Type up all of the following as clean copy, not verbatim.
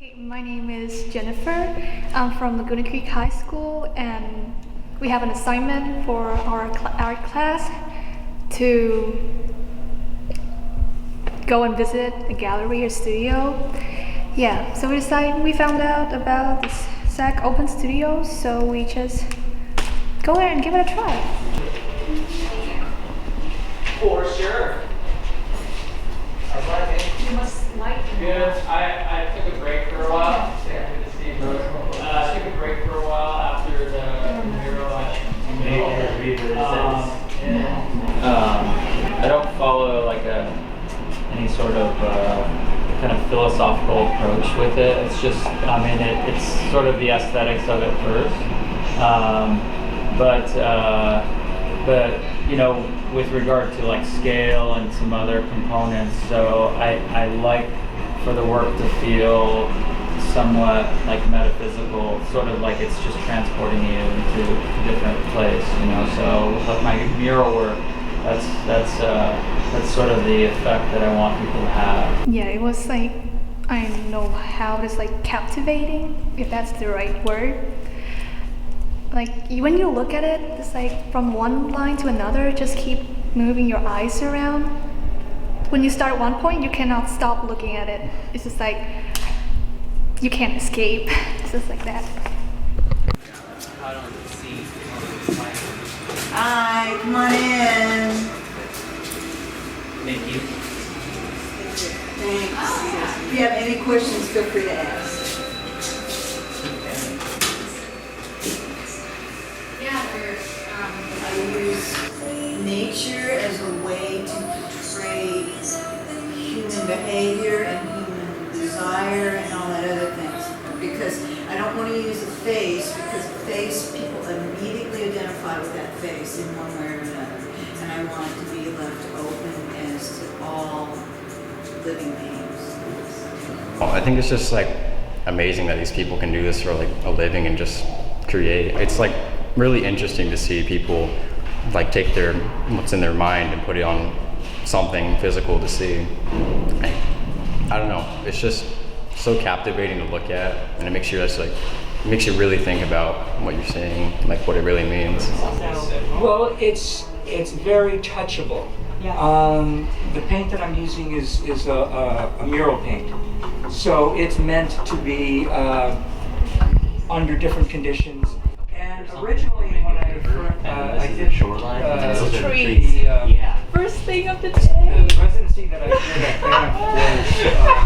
Okay, my name is Jennifer. I'm from Laguna Creek High School, and we have an assignment for our art class to go and visit a gallery or studio. Yeah, so we found out about this Sac Open Studios, so we just go there and give it a try. For sure. You must like it. Good. I took a break for a while. Good to see you, bro. I took a break for a while after the mural. I don't follow like any sort of kind of philosophical approach with it. It's just, it's sort of the aesthetics of it first. But you know, with regard to like scale and some other components, so I like for the work to feel somewhat like metaphysical, sort of like it's just transporting you into a different place, you know. So with my mural work, that's sort of the effect that I want people to have. Yeah, it was like, I don't know how it's like captivating, if that's the right word. Like when you look at it, it's like from one line to another, just keep moving your eyes around. When you start at one point, you cannot stop looking at it. It's just like, you can't escape. It's just like that. Hi, come on in. Thank you. Thanks. If you have any questions, feel free to ask. I use nature as a way to portray human behavior and human desire and all that other things. Because I don't want to use a face, because a face, people immediately identify with that face in one way or another. And I want it to be left open as to all living beings. I think it's just like amazing that these people can do this for like a living and just create. It's like really interesting to see people like take what's in their mind and put it on something physical to see. I don't know, it's just so captivating to look at, and it makes you really think about what you're seeing, like what it really means. Well, it's very touchable. The paint that I'm using is a mural paint, so it's meant to be under different conditions. And originally, when I did trees, First thing of the day. the residency that I did at Banff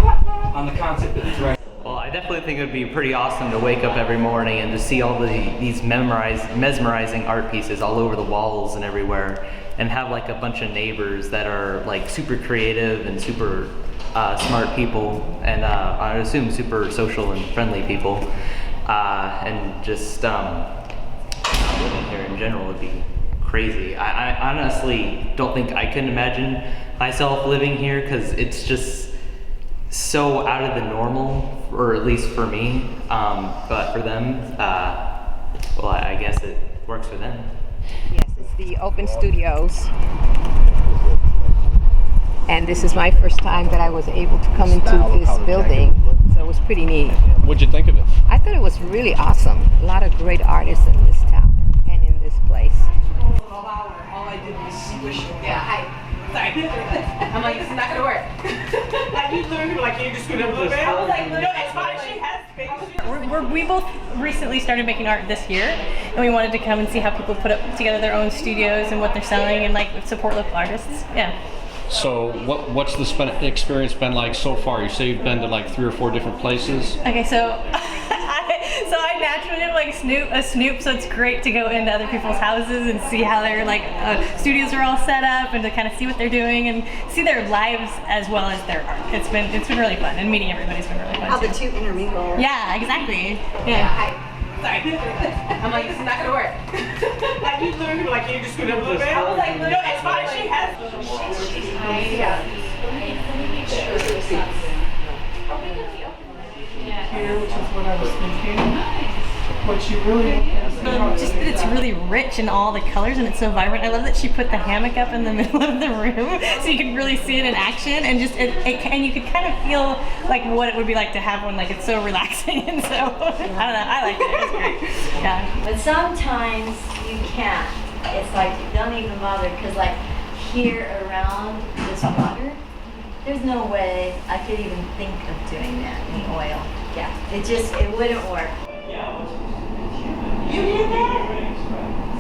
was on the concept of thread. Well, I definitely think it would be pretty awesome to wake up every morning and to see all these mesmerizing art pieces all over the walls and everywhere, and have like a bunch of neighbors that are like super creative and super smart people, and I would assume super social and friendly people, and just living here in general would be crazy. I honestly don't think I can imagine myself living here, because it's just so out of the normal, or at least for me, but for them, well, I guess it works for them. Yes, it's the Open Studios, and this is my first time that I was able to come into this building, so it was pretty neat. What'd you think of it? I thought it was really awesome. A lot of great artists in this town and in this place. All I did was squish it. Yeah, hi. Sorry. I'm like, this is not gonna work. Like, you literally were like, you're just gonna move it. I was like, no, it's fine. She has space. We both recently started making art this year, and we wanted to come and see how people put up together their own studios and what they're selling, and like support local artists. Yeah. So what's the experience been like so far? You say you've been to like 3 or 4 different places. Okay, so I naturally am like a snoop, so it's great to go into other people's houses and see how their like studios are all set up, and to kind of see what they're doing and see their lives as well as their art. It's been really fun, and meeting everybody's been really fun. How too. the two intermingle. Yeah, exactly. Yeah, hi. Sorry. I'm like, this is not gonna work. Like, you literally were like, you're just gonna move it. I was like, no, it's fine. She has. Here, which is what I was thinking. What you really want is just that it's really rich in all the colors and it's so vibrant. I love that she put the hammock up in the middle of the room so you could really see it in action, and just and you could kind of feel like what it would be like to have one. Like it's so relaxing, and so I don't know. I like it. It's great. Yeah. But sometimes you can't. It's like don't even bother because like here around this water, there's no way I could even think of doing that in oil. Yeah, it wouldn't work. You did that?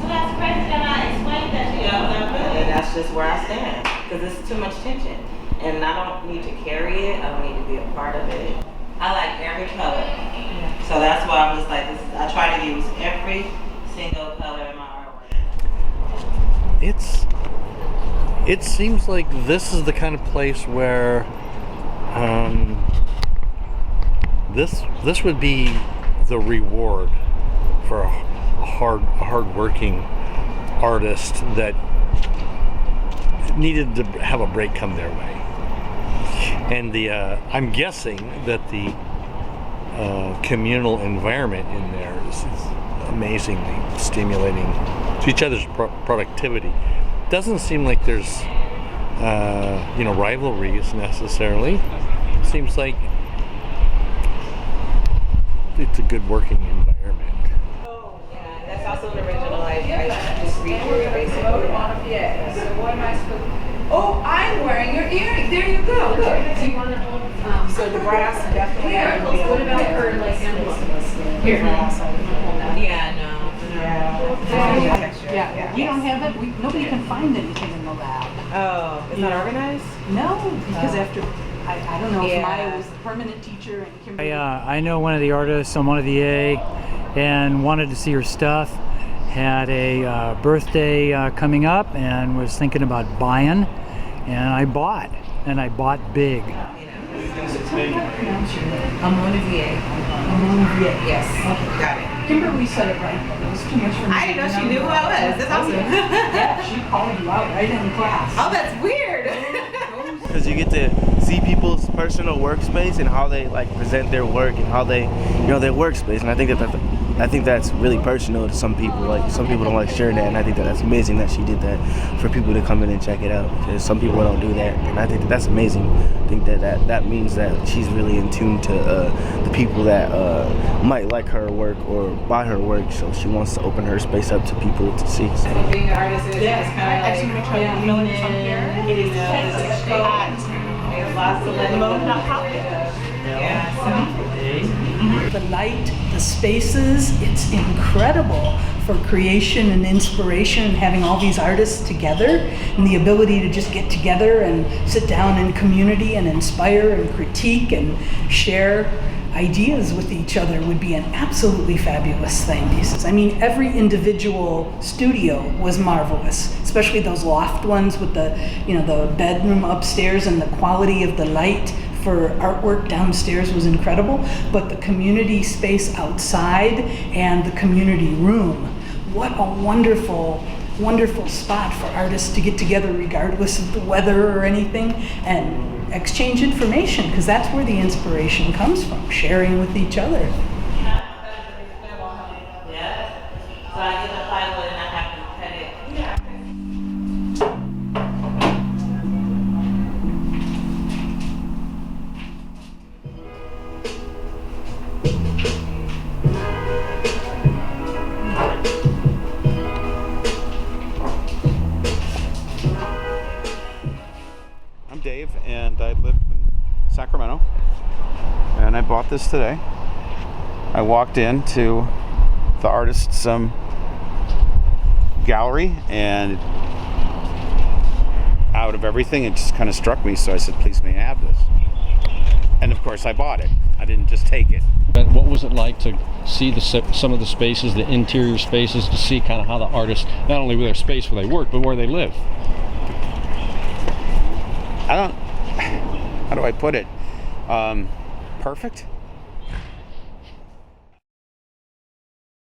So that's crazy that I explained that to you. And that's just where I stand. Because it's too much tension. And I don't need to carry it. I don't need to be a part of it. I like every color. So that's why I'm just like, I try to use every single color in my artwork. It seems like this is the kind of place where this would be the reward for a hard-working artist that needed to have a break come their way. And I'm guessing that the communal environment in there is amazingly stimulating to each other's productivity. Doesn't seem like there's rivalries necessarily. Seems like it's a good working environment. Oh, yeah, that's also an original. I just redrew it basically. Yeah. So what am I supposed to... Oh, I'm wearing your earring. There you go. Good. Do you want to hold? So the brass definitely. Here. What about her like emblem? Here. Yeah, no. Yeah. We don't have it. Nobody can find anything in the lab. Oh, it's not organized? No, because after I don't know if Maya was the permanent teacher and Kimberly. I know one of the artists on one of the A, and wanted to see her stuff. Had a birthday coming up and was thinking about buying, and I bought big. Amonivier. Yes. Okay. Got it. Kimberly said it right. It was too much for me. I didn't know she knew who I was. That's awesome. Yeah, she called you out right in class. Oh, that's weird. Because you get to see people's personal workspace and how they like present their work and how they, their workspace. And I think that's really personal to some people. Like some people don't like sharing that, and I think that's amazing that she did that for people to come in and check it out. Because some people don't do that, and I think that's amazing. I think that means that she's really in tune to the people that might like her work or buy her work. So she wants to open her space up to people to see. So. Being an artist is kind of like there's lots to let not The light, the spaces, it's incredible for creation and inspiration and having all these artists together and the ability to just get together and sit down in community and inspire and critique and share ideas with each other would be an absolutely fabulous thing. I mean, every individual studio was marvelous, especially those loft ones with the bedroom upstairs, and the quality of the light for artwork downstairs was incredible, but the community space outside and the community room, what a wonderful spot for artists to get together regardless of the weather or anything and exchange information, because that's where the inspiration comes from, sharing with each other. So I get the plywood and I have to cut it. I'm Dave, and I live in Sacramento, and I bought this today. I walked into the artist's gallery, and out of everything it just kind of struck me, so I said, please may I have this? And of course I bought it. I didn't just take it. But what was it like to see some of the spaces, the interior spaces, to see kind of how the artists, not only with their space where they work, but where they live? How do I put it? Perfect.